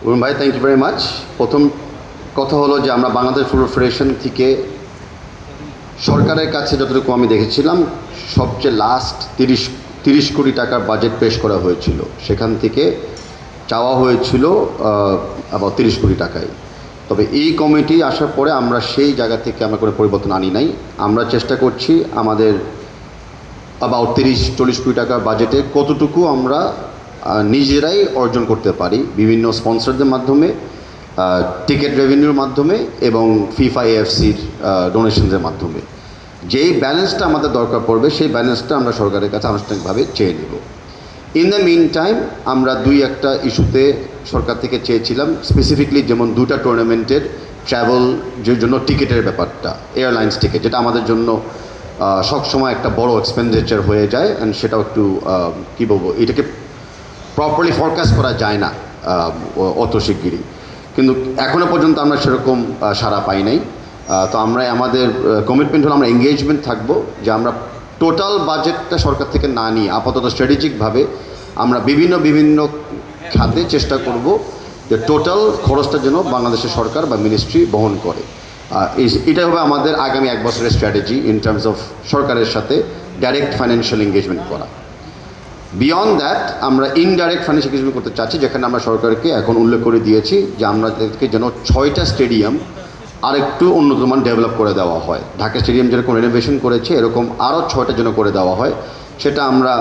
অরুণ ভাই, thank you very much. প্রথম কথা হলো যে আমরা বাংলাদেশ ফুটবল ফেডারেশন থেকে সরকারের কাছে যতটুকু আমি দেখেছিলাম সবচেয়ে লাস্ট 30 কোটি টাকার বাজেট পেশ করা হয়েছিল। সেখান থেকে চাওয়া হয়েছিল আবার 30 কোটি টাকায়। তবে এই কমিটি আসার পরে আমরা সেই জায়গা থেকে আমরা কোনো পরিবর্তন আনি নাই। আমরা চেষ্টা করছি আমাদের অ্যাবাউট 30-40 কোটি টাকার বাজেটে কতটুকু আমরা নিজেরাই অর্জন করতে পারি বিভিন্ন স্পন্সরদের মাধ্যমে, টিকিট রেভিনিউর মাধ্যমে এবং ফিফা এএফসির ডোনেশনসের মাধ্যমে। যেই ব্যালেন্সটা আমাদের দরকার পড়বে সেই ব্যালেন্সটা আমরা সরকারের কাছে আনুষ্ঠানিকভাবে চেয়ে নেব। ইন দ্য মিন টাইম আমরা একটা ইস্যুতে সরকার থেকে চেয়েছিলাম, স্পেসিফিকলি যেমন 2টা টুর্নামেন্টের ট্রাভেলের জন্য টিকিটের ব্যাপারটা, এয়ারলাইন্স টিকিট, যেটা আমাদের জন্য সবসময় একটা বড় এক্সপেন্ডিচার হয়ে যায়, অ্যান্ড সেটাও একটু কী বলবো, এটাকে প্রপারলি ফরকাস্ট করা যায় না অত শিগগিরই। কিন্তু এখনও পর্যন্ত আমরা সেরকম সাড়া পাই নাই। তো আমরা আমাদের কমিটমেন্ট হলো আমরা এঙ্গেজমেন্ট থাকবো যে আমরা টোটাল বাজেটটা সরকার থেকে না নিয়ে আপাতত স্ট্র্যাটেজিকভাবে আমরা বিভিন্ন খাতে চেষ্টা করব যে টোটাল খরচটা যেন বাংলাদেশের সরকার বা মিনিস্ট্রি বহন করে। এটাই হবে আমাদের আগামী 1 বছরের স্ট্র্যাটেজি ইন টার্মস অফ সরকারের সাথে ডাইরেক্ট ফাইন্যান্সিয়াল এঙ্গেজমেন্ট করা। বিয়ন্ড দ্যাট আমরা ইনডাইরেক্ট ফাইন্যান্সিয়াল এঙ্গেজমেন্ট করতে চাচ্ছি, যেখানে আমরা সরকারকে এখন উল্লেখ করে দিয়েছি যে আমাদেরকে যেন 6টা স্টেডিয়াম আরেকটু উন্নত মান ডেভেলপ করে দেওয়া হয়। ঢাকা স্টেডিয়াম যেরকম রেনোভেশন করেছে এরকম আরও 6টা যেন করে দেওয়া হয়। সেটা আমরা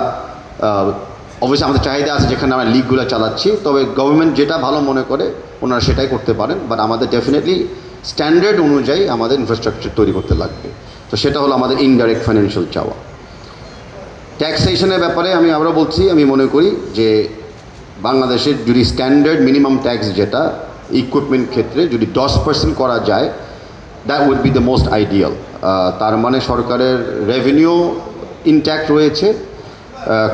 অবশ্যই আমাদের চাহিদা আছে যেখানে আমরা লিগগুলো চালাচ্ছি, তবে গভর্নমেন্ট যেটা ভালো মনে করে ওনারা সেটাই করতে পারেন, বাট আমাদের ডেফিনেটলি স্ট্যান্ডার্ড অনুযায়ী আমাদের ইনফ্রাস্ট্রাকচার তৈরি করতে লাগবে। তো সেটা হলো আমাদের ইনডাইরেক্ট ফাইন্যান্সিয়াল চাওয়া। ট্যাক্সেশনের ব্যাপারে আমি আবারও বলছি, আমি মনে করি যে বাংলাদেশের যদি স্ট্যান্ডার্ড মিনিমাম ট্যাক্স যেটা ইকুইপমেন্ট ক্ষেত্রে যদি 10% করা যায়, that would be the most ideal. তার মানে সরকারের রেভিনিউ ইনট্যাক্ট রয়েছে,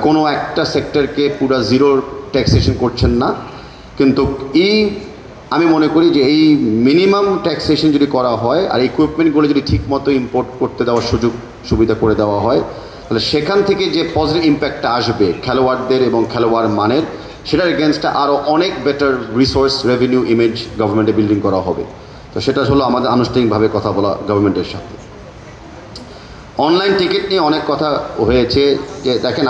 কোনো একটা সেক্টরকে পুরো জিরো ট্যাক্সেশন করছেন না। কিন্তু আমি মনে করি যে এই মিনিমাম ট্যাক্সেশন যদি করা হয় আর ইকুইপমেন্টগুলো যদি ঠিকমতো ইম্পোর্ট করতে দেওয়ার সুযোগ সুবিধা করে দেওয়া হয়, তাহলে সেখান থেকে যে পজিটিভ ইম্প্যাক্টটা আসবে খেলোয়াড়দের এবং খেলোয়াড় মানের, সেটার এগেনস্টে আরও অনেক বেটার রিসোর্স রেভিনিউ ইমেজ গভর্নমেন্টে বিল্ডিং করা হবে। তো সেটা হলো আমাদের আনুষ্ঠানিকভাবে কথা বলা গভর্নমেন্টের সাথে। অনলাইন টিকিট নিয়ে অনেক কথা হয়েছে। যে দেখেন,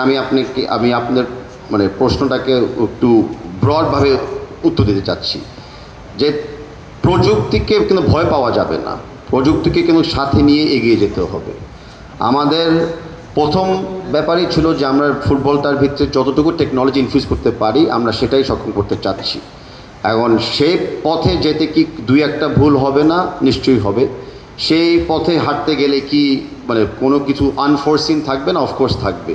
আমি আপনাদের মানে প্রশ্নটাকে একটু ব্রডভাবে উত্তর দিতে চাচ্ছি যে প্রযুক্তিকে কিন্তু ভয় পাওয়া যাবে না, প্রযুক্তিকে কিন্তু সাথে নিয়ে এগিয়ে যেতে হবে। আমাদের প্রথম ব্যাপারই ছিল যে আমরা ফুটবলটার ভিতরে যতটুকু টেকনোলজি ইনফিউজ করতে পারি আমরা সেটাই সক্ষম করতে চাচ্ছি। এখন সেই পথে যেতে কি 2-1টা ভুল হবে না? নিশ্চয়ই হবে। সেই পথে হাঁটতে গেলে কি মানে কোনো কিছু আনফোরসিন থাকবে না? অফকোর্স থাকবে।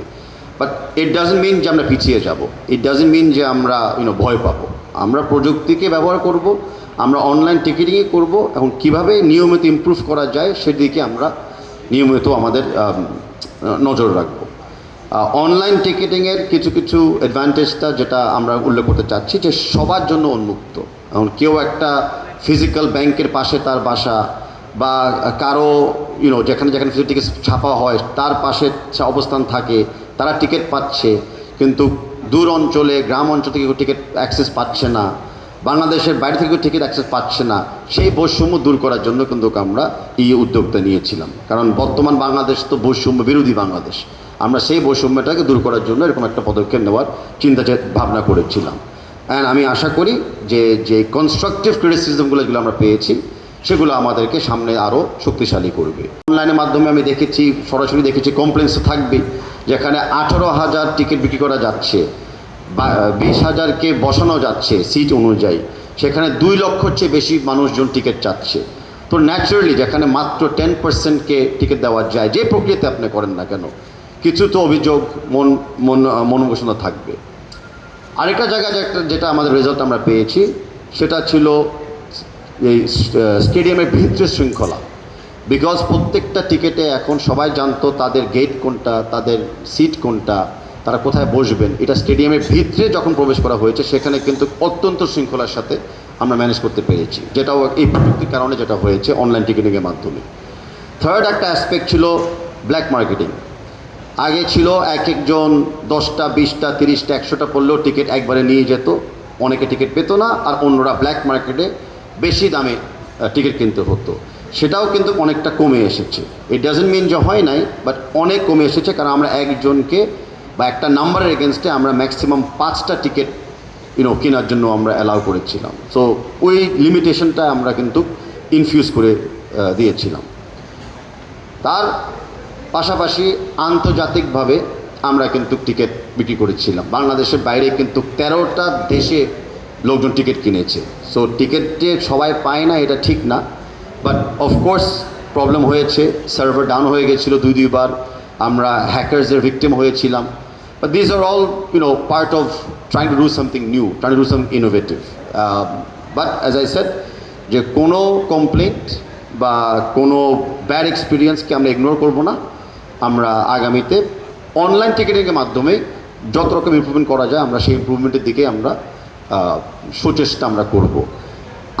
বাট ইট ডাজন্ট মিন যে আমরা পিছিয়ে যাব, ইট ডাজন্ট মিন যে আমরা ভয় পাবো। আমরা প্রযুক্তিকে ব্যবহার করব, আমরা অনলাইন টিকিটিংই করব। এখন কীভাবে নিয়মিত ইমপ্রুভ করা যায় সেদিকে আমরা নিয়মিত আমাদের নজর রাখবো। অনলাইন টিকিটিংয়ের কিছু অ্যাডভান্টেজটা যেটা আমরা উল্লেখ করতে চাচ্ছি যে সবার জন্য উন্মুক্ত। এখন কেউ একটা ফিজিক্যাল ব্যাংকের পাশে তার বাসা বা কারো যেখানে ফিজিক্যাল টিকিট ছাপা হয় তার পাশে অবস্থান থাকে, তারা টিকিট পাচ্ছে, কিন্তু দূর অঞ্চলে গ্রাম অঞ্চল থেকে টিকিট অ্যাক্সেস পাচ্ছে না, বাংলাদেশের বাইরে থেকে টিকিট অ্যাক্সেস পাচ্ছে না। সেই বৈষম্য দূর করার জন্য কিন্তু আমরা এই উদ্যোগটা নিয়েছিলাম, কারণ বর্তমান বাংলাদেশ তো বৈষম্য বিরোধী বাংলাদেশ। আমরা সেই বৈষম্যটাকে দূর করার জন্য এরকম একটা পদক্ষেপ নেওয়ার চিন্তা ভাবনা করেছিলাম। অ্যান্ড আমি আশা করি যে কনস্ট্রাকটিভ ক্রিটিসিজমগুলো যেগুলো আমরা পেয়েছি সেগুলো আমাদেরকে সামনে আরও শক্তিশালী করবে। অনলাইনের মাধ্যমে আমি সরাসরি দেখেছি কমপ্লেন্স থাকবে, যেখানে 18,000 টিকিট বিক্রি করা যাচ্ছে, 20,000কে বসানো যাচ্ছে সিট অনুযায়ী, সেখানে 2 লক্ষর চেয়ে বেশি মানুষজন টিকিট চাচ্ছে। তো ন্যাচারালি যেখানে মাত্র 10%কে টিকিট দেওয়া যায়, যে প্রক্রিয়াতে আপনি করেন না কেন, কিছু তো অভিযোগ মনোঘোষণা থাকবে। আরেকটা জায়গায় যেটা আমাদের রেজাল্ট আমরা পেয়েছি সেটা ছিল এই স্টেডিয়ামের ভিতরে শৃঙ্খলা। বিকজ প্রত্যেকটা টিকিটে এখন সবাই জানতো তাদের গেট কোনটা, তাদের সিট কোনটা, তারা কোথায় বসবেন। এটা স্টেডিয়ামের ভিতরে যখন প্রবেশ করা হয়েছে সেখানে কিন্তু অত্যন্ত শৃঙ্খলার সাথে আমরা ম্যানেজ করতে পেরেছি, যেটাও এই প্রযুক্তির কারণে যেটা হয়েছে অনলাইন টিকিটিংয়ের মাধ্যমে। থার্ড একটা অ্যাসপেক্ট ছিল ব্ল্যাক মার্কেটিং। আগে ছিল এক একজন 10টা 20টা 30টা 100টা পড়লেও টিকিট একবারে নিয়ে যেত, অনেকে টিকিট পেতো না, আর অন্যরা ব্ল্যাক মার্কেটে বেশি দামে টিকিট কিনতে হতো। সেটাও কিন্তু অনেকটা কমে এসেছে। ইট ডাজন্ট মিন যে হয় নাই, বাট অনেক কমে এসেছে, কারণ আমরা একজনকে বা একটা নাম্বারের এগেনস্টে আমরা ম্যাক্সিমাম 5টা টিকিট কেনার জন্য আমরা অ্যালাউ করেছিলাম। সো ওই লিমিটেশনটা আমরা কিন্তু ইনফিউজ করে দিয়েছিলাম। তার পাশাপাশি আন্তর্জাতিকভাবে আমরা কিন্তু টিকিট বিক্রি করেছিলাম। বাংলাদেশের বাইরে কিন্তু 13টা দেশে লোকজন টিকিট কিনেছে। সো টিকিটে সবাই পায় না এটা ঠিক না, বাট অফকোর্স প্রবলেম হয়েছে, সার্ভার ডাউন হয়ে গেছিলো 2-2বার, আমরা হ্যাকার্সদের ভিকটিম হয়েছিলাম। But these are all, part of trying to do something new, trying to do something innovative. But as I said, যে কোনো কমপ্লেন্ট বা কোনো ব্যাড এক্সপিরিয়েন্সকে আমরা ইগনোর করব না। আমরা আগামীতে অনলাইন টিকিটিংয়ের মাধ্যমে যত রকম ইমপ্রুভমেন্ট করা যায় আমরা সেই ইমপ্রুভমেন্টের দিকে আমরা সুচেষ্টা আমরা করব।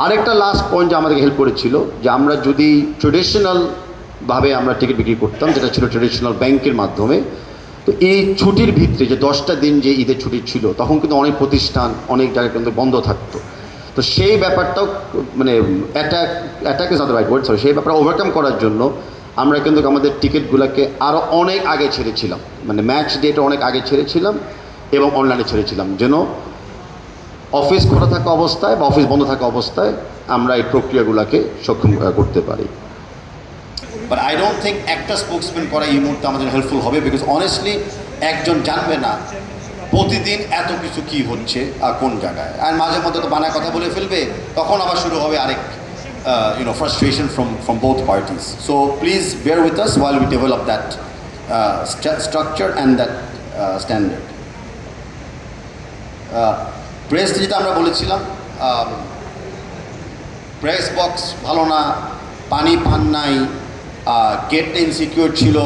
আরেকটা লাস্ট পয়েন্ট যে আমাদেরকে হেল্প করেছিল, যে আমরা যদি ট্রেডিশনালভাবে আমরা টিকিট বিক্রি করতাম, যেটা ছিল ট্রেডিশনাল ব্যাংকের মাধ্যমে, তো এই ছুটির ভিতরে যে 10টা দিন যে ঈদের ছুটি ছিল, তখন কিন্তু অনেক প্রতিষ্ঠান অনেক জায়গায় কিন্তু বন্ধ থাকতো। তো সেই ব্যাপারটাও attack is not the right word, sorry, সেই ব্যাপারটা ওভারকাম করার জন্য আমরা কিন্তু আমাদের টিকিটগুলোকে আরও অনেক আগে ছেড়েছিলাম, মানে ম্যাচ ডেটে অনেক আগে ছেড়েছিলাম এবং অনলাইনে ছেড়েছিলাম, যেন অফিস খোলা থাকা অবস্থায় বা অফিস বন্ধ থাকা অবস্থায় আমরা এই প্রক্রিয়াগুলোকে সক্ষম করতে পারি। বাট আই ডোন্ট থিঙ্ক একটা স্পোক্সম্যান করা এই মুহূর্তে আমাদের হেল্পফুল হবে, বিকজ অনেস্টলি একজন জানবে না প্রতিদিন এত কিছু কী হচ্ছে আর কোন জায়গায়, আর মাঝে মধ্যে তো বানায় কথা বলে ফেলবে, তখন আবার শুরু হবে আরেক frustration from both parties. So please bear with us while we develop that structure and that standard. Press যেটা আমরা বলেছিলাম, প্রেস বক্স ভালো না, পানি পান নাই, গেটটা ইনসিকিউর ছিল,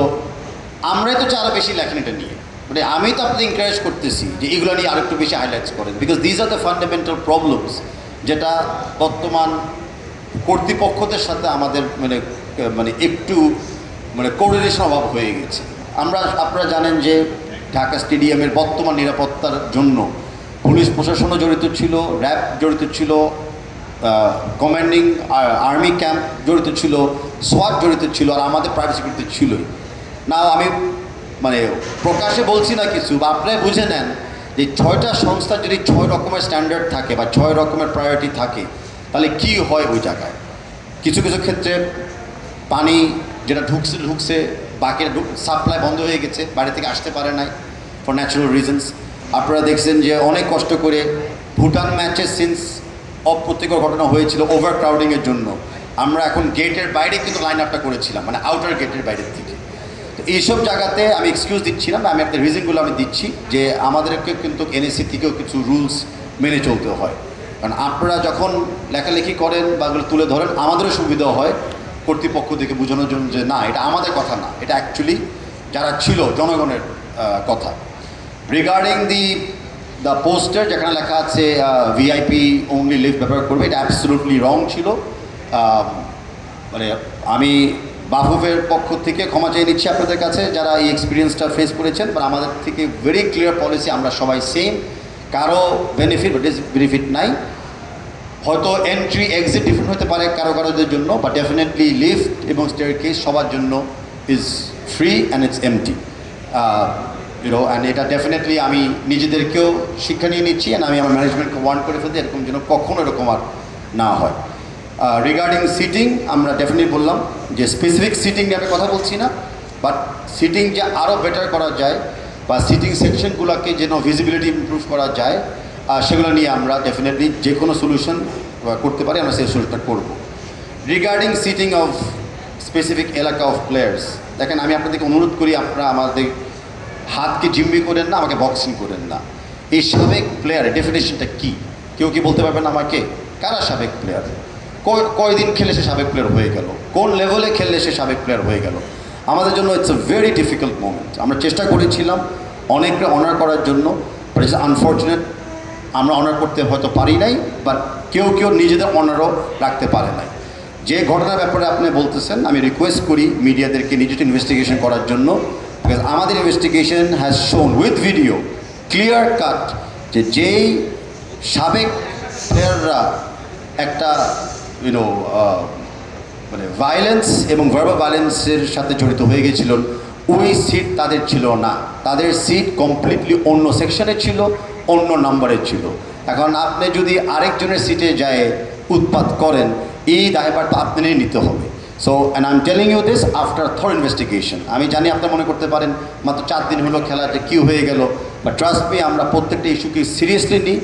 আমরাই তো আরও বেশি লেখেন এটা নিয়ে। মানে আমি তো আপনাদের এনকারেজ করতেছি যে এগুলো নিয়ে আরেকটু বেশি হাইলাইটস করেন, because these are the fundamental problems যেটা বর্তমান কর্তৃপক্ষদের সাথে আমাদের মানে একটু কোঅর্ডিনেশন অভাব হয়ে গেছে। আপনারা জানেন যে ঢাকা স্টেডিয়ামের বর্তমান নিরাপত্তার জন্য পুলিশ প্রশাসনও জড়িত ছিল, র্যাব জড়িত ছিল, কমান্ডিং আর্মি ক্যাম্প জড়িত ছিল, সোয়াট জড়িত ছিল, আর আমাদের প্রাইভেট সিকিউরিটি ছিলই না। আমি প্রকাশে বলছি না কিছু, বা আপনারা বুঝে নেন যে 6টা সংস্থার যদি 6 রকমের স্ট্যান্ডার্ড থাকে বা 6 রকমের প্রায়োরিটি থাকে, তাহলে কি হয় ওই জায়গায়। কিছু কিছু ক্ষেত্রে পানি যেটা ঢুকছে বাকি সাপ্লাই বন্ধ হয়ে গেছে, বাইরে থেকে আসতে পারে নাই ফর ন্যাচারাল রিজনস। আপনারা দেখছেন যে অনেক কষ্ট করে ভুটান ম্যাচের সিন্স অপ্রত্যেকর ঘটনা হয়েছিল ওভার ক্রাউডিংয়ের জন্য, আমরা এখন গেটের বাইরে কিন্তু লাইন আপটা করেছিলাম, মানে আউটার গেটের বাইরের থেকে। তো এইসব জায়গাতে আমি এক্সকিউজ দিচ্ছি না, আমি একটা রিজনগুলো আমি দিচ্ছি যে আমাদেরকে কিন্তু এনএসসি থেকেও কিছু রুলস মেনে চলতে হয়। কারণ আপনারা যখন লেখালেখি করেন বা এগুলো তুলে ধরেন, আমাদেরও সুবিধা হয় কর্তৃপক্ষ থেকে বোঝানোর জন্য যে না, এটা আমাদের কথা না, এটা অ্যাকচুয়ালি যারা ছিল জনগণের কথা। রিগার্ডিং দ্য পোস্টার যেখানে লেখা আছে ভিআইপি অনলি লিফট ব্যবহার করবে, এটা অ্যাবসলিউটলি রং ছিল। মানে আমি বাফুফের পক্ষ থেকে ক্ষমা চেয়ে নিচ্ছি আপনাদের কাছে যারা এই এক্সপিরিয়েন্সটা ফেস করেছেন, বা আমাদের থেকে ভেরি ক্লিয়ার পলিসি, আমরা সবাই সেম, কারো বেনিফিট বা ডিসবেনিফিট নাই। হয়তো এন্ট্রি এক্সিট ডিফারেন্ট হতে পারে কারোদের জন্য, বাট ডেফিনেটলি লিফট এবং স্টেয়ারকেস সবার জন্য is free and it's empty, and এটা ডেফিনেটলি আমি নিজেদেরকেও শিক্ষা নিয়ে নিচ্ছি, অ্যান্ড আমি আমার ম্যানেজমেন্টকে ওয়ার্ন করে ফেলতে এরকম যেন কখনো এরকম আর না হয়। রিগার্ডিং সিটিং আমরা ডেফিনেটলি বললাম যে স্পেসিফিক সিটিং নিয়ে আমি কথা বলছি না, বাট সিটিং যে আরও বেটার করা যায় বা সিটিং সেকশনগুলোকে যেন ভিজিবিলিটি ইমপ্রুভ করা যায়, সেগুলো নিয়ে আমরা ডেফিনেটলি যে কোনো সলিউশন করতে পারি, আমরা সেই সলিউশনটা করব। রিগার্ডিং সিটিং অফ স্পেসিফিক এলাকা অফ প্লেয়ার্স, দেখেন আমি আপনাদেরকে অনুরোধ করি, আপনারা আমাদের হাতকে জিম্মি করেন না, আমাকে বক্সিং করেন না। এই সাবেক প্লেয়ারের ডেফিনেশনটা কী কেউ কি বলতে পারবেন আমাকে? কারা সাবেক প্লেয়ার? কয়দিন খেলে সে সাবেক প্লেয়ার হয়ে গেল? কোন লেভেলে খেললে সে সাবেক প্লেয়ার হয়ে গেল? আমাদের জন্য it's a very difficult moment. আমরা চেষ্টা করেছিলাম অনেকটা অনার করার জন্য, বাট ইটস আনফর্চুনেট আমরা অনার করতে হয়তো পারি নাই, বাট কেউ নিজেদের অনারও রাখতে পারে নাই। যে ঘটনার ব্যাপারে আপনি বলতেছেন, আমি রিকোয়েস্ট করি মিডিয়াদেরকে নিজেদের ইনভেস্টিগেশন করার জন্য, বিকজ আমাদের ইনভেস্টিগেশন হ্যাজ শোন উইথ ভিডিও ক্লিয়ার কাট যে যেই সাবেক প্লেয়াররা একটা ইউনো মানে ভায়োলেন্স এবং ভার্বাল ভায়োলেন্সের সাথে জড়িত হয়ে গেছিলেন, ওই সিট তাদের ছিল না। তাদের সিট কমপ্লিটলি অন্য সেকশনে ছিল, অন্য নাম্বারে ছিল। এখন আপনি যদি আরেকজনের সিটে যায় উৎপাত করেন, এই দায়ভারটা আপনারই নিতে হবে। So and I am telling you this after thorough investigation. আমি জানি আপনি মনে করতে পারেন মাত্র 4 দিন হলো খেলাটা কী হয়ে গেল, বাট ট্রাস্ট মি, আমরা প্রত্যেকটা ইস্যুকে সিরিয়াসলি নিই।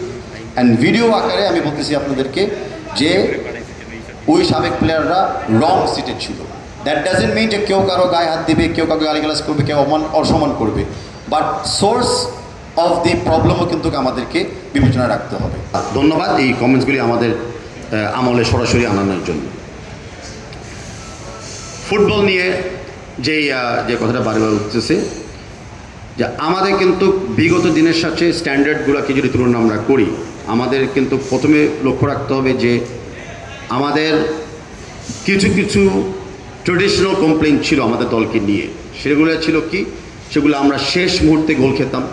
অ্যান্ড ভিডিও আকারে আমি বলতেছি আপনাদেরকে যে ওই সাবেক প্লেয়াররা রং সিটে ছিল। দ্যাট ডাজেন্ট মিন যে কেউ কারো গায়ে হাত দিবে, কেউ কাউকে গালিগালাজ করবে, কেউ অসম্মান করবে, বাট সোর্স অফ দি প্রবলেমও কিন্তু আমাদেরকে বিবেচনায় রাখতে হবে। ধন্যবাদ এই কমেন্টসগুলি আমাদের আমলে সরাসরি আনানোর জন্য। ফুটবল নিয়ে যে কথাটা বারবার উঠতেছে, যে আমাদের কিন্তু বিগত দিনের সাথে স্ট্যান্ডার্ডগুলোকে যদি তুলনা আমরা করি, আমাদের কিন্তু প্রথমে লক্ষ্য রাখতে হবে যে আমাদের কিছু কিছু ট্রেডিশনাল কমপ্লেইন ছিল আমাদের দলকে নিয়ে। সেগুলো ছিল কি? সেগুলো আমরা শেষ মুহূর্তে গোল খেতাম,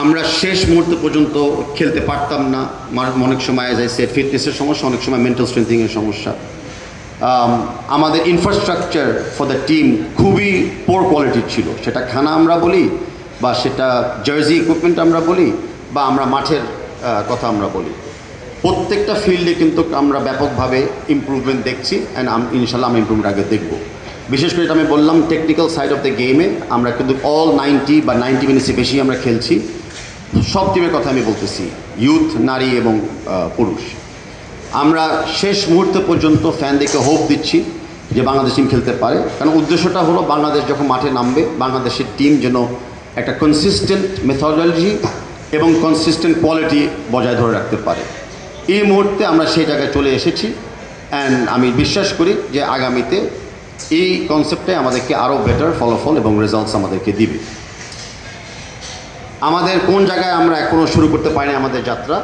আমরা শেষ মুহূর্ত পর্যন্ত খেলতে পারতাম না। অনেক সময় অ্যাজ আই সেড ফিটনেসের সমস্যা, অনেক সময় মেন্টাল স্ট্রেংথিংয়ের সমস্যা। আমাদের ইনফ্রাস্ট্রাকচার ফর দ্য টিম খুবই পোর কোয়ালিটির ছিল, সেটা খানা আমরা বলি, বা সেটা জার্সি ইকুইপমেন্ট আমরা বলি, বা আমরা মাঠের কথা আমরা বলি। প্রত্যেকটা ফিল্ডে কিন্তু আমরা ব্যাপকভাবে ইমপ্রুভমেন্ট দেখছি, অ্যান্ড ইনশাল্লাহ আমরা ইমপ্রুভমেন্ট আগে দেখব। বিশেষ করে এটা আমি বললাম টেকনিক্যাল সাইড অফ দ্য গেমে আমরা কিন্তু অল 90 মিনিটসে বেশি আমরা খেলছি। সব টিমের কথা আমি বলতেছি, ইউথ, নারী এবং পুরুষ। আমরা শেষ মুহূর্ত পর্যন্ত ফ্যানদেরকে হোপ দিচ্ছি যে বাংলাদেশ টিম খেলতে পারে, কারণ উদ্দেশ্যটা হলো বাংলাদেশ যখন মাঠে নামবে, বাংলাদেশের টিম যেন একটা কনসিস্টেন্ট মেথোডোলজি এবং কনসিস্টেন্ট কোয়ালিটি বজায় ধরে রাখতে পারে। এই মুহূর্তে আমরা সেই জায়গায় চলে এসেছি, অ্যান্ড আমি বিশ্বাস করি যে আগামীতে এই কনসেপ্টে আমাদেরকে আরও বেটার ফলাফল এবং রেজাল্টস আমাদেরকে দিবে। আমাদের কোন জায়গায় আমরা এখনও শুরু করতে পারিনি আমাদের যাত্রা,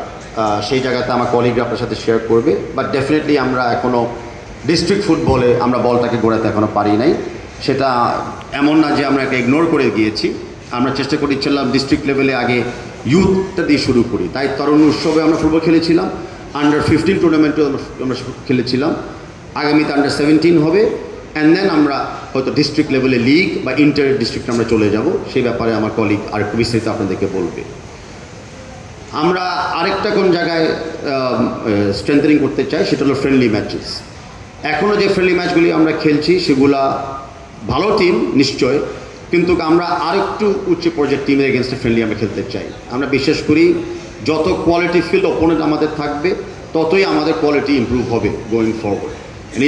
সেই জায়গাতে আমার কলিগরা আপনার সাথে শেয়ার করবে, বাট ডেফিনেটলি আমরা এখনও ডিস্ট্রিক্ট ফুটবলে আমরা বলটাকে গড়াতে এখনও পারি নাই। সেটা এমন না যে আমরা একটা ইগনোর করে গিয়েছি, আমরা চেষ্টা করেছিলাম ডিস্ট্রিক্ট লেভেলে আগে ইউথটা দিয়ে শুরু করি। তাই তরুণ উৎসবে আমরা ফুটবল খেলেছিলাম, আন্ডার 15 টুর্নামেন্টেও আমরা খেলেছিলাম, আগামীতে আন্ডার 17 হবে, অ্যান্ড দেন আমরা হয়তো ডিস্ট্রিক্ট লেভেলে লিগ বা ইন্টার ডিস্ট্রিক্টে আমরা চলে যাব। সেই ব্যাপারে আমার কলিগ আরেকটু বিস্তারিত আপনাদেরকে বলবে। আমরা আরেকটা কোন জায়গায় স্ট্রেংথেনিং করতে চাই, সেটা হলো ফ্রেন্ডলি ম্যাচেস। এখনও যে ফ্রেন্ডলি ম্যাচগুলি আমরা খেলছি সেগুলা ভালো টিম নিশ্চয়, কিন্তু আমরা আরেকটু উচ্চ পর্যায়ের টিমের এগেনস্টে ফ্রেন্ডলি আমরা খেলতে চাই। আমরা বিশ্বাস করি যত কোয়ালিটি ফিল্ড অপোনেন্ট আমাদের থাকবে, ততই আমাদের কোয়ালিটি ইমপ্রুভ হবে গোয়িং ফরওয়ার্ড।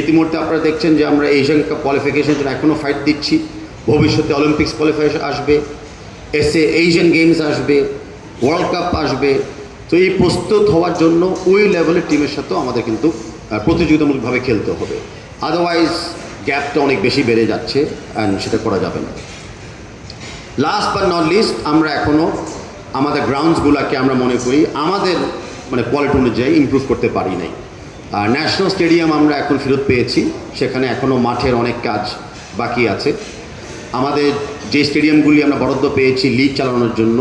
ইতিমধ্যে আপনারা দেখছেন যে আমরা এশিয়ান কাপ কোয়ালিফিকেশনের জন্য এখনও ফাইট দিচ্ছি। ভবিষ্যতে অলিম্পিক্স কোয়ালিফিকেশন আসবে, এশিয়ান গেমস আসবে, ওয়ার্ল্ড কাপ আসবে। তো এই প্রস্তুত হওয়ার জন্য ওই লেভেলের টিমের সাথেও আমাদের কিন্তু প্রতিযোগিতামূলকভাবে খেলতে হবে, আদারওয়াইজ গ্যাপটা অনেক বেশি বেড়ে যাচ্ছে, অ্যান্ড সেটা করা যাবে না। লাস্ট বাট নট লিস্ট, আমরা এখনও আমাদের গ্রাউন্ডসগুলোকে আমরা মনে করি আমাদের কোয়ালিটি অনুযায়ী ইমপ্রুভ করতে পারি নাই। আর ন্যাশনাল স্টেডিয়াম আমরা এখন ফেরত পেয়েছি, সেখানে এখনও মাঠের অনেক কাজ বাকি আছে। আমাদের যে স্টেডিয়ামগুলি আমরা বরাদ্দ পেয়েছি লিগ চালানোর জন্য,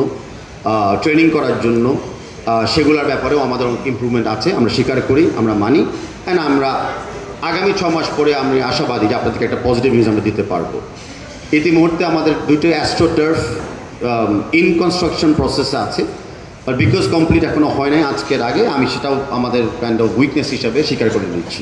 ট্রেনিং করার জন্য, সেগুলোর ব্যাপারেও আমাদের ইমপ্রুভমেন্ট আছে, আমরা স্বীকার করি, আমরা মানি, অ্যান্ড আমরা আগামী 6 মাস পরে আমি আশাবাদী যে আপনাদেরকে একটা পজিটিভ নিউজ আমরা দিতে পারবো। ইতিমধ্যে আমাদের 2টো অ্যাস্ট্রো টার্ফ ইন কনস্ট্রাকশন প্রসেসে আছে, বাট বিকজ কমপ্লিট এখনও হয় নাই আজকের আগে, আমি সেটাও আমাদের কাইন্ড অফ উইকনেস হিসাবে স্বীকার করে নিচ্ছি।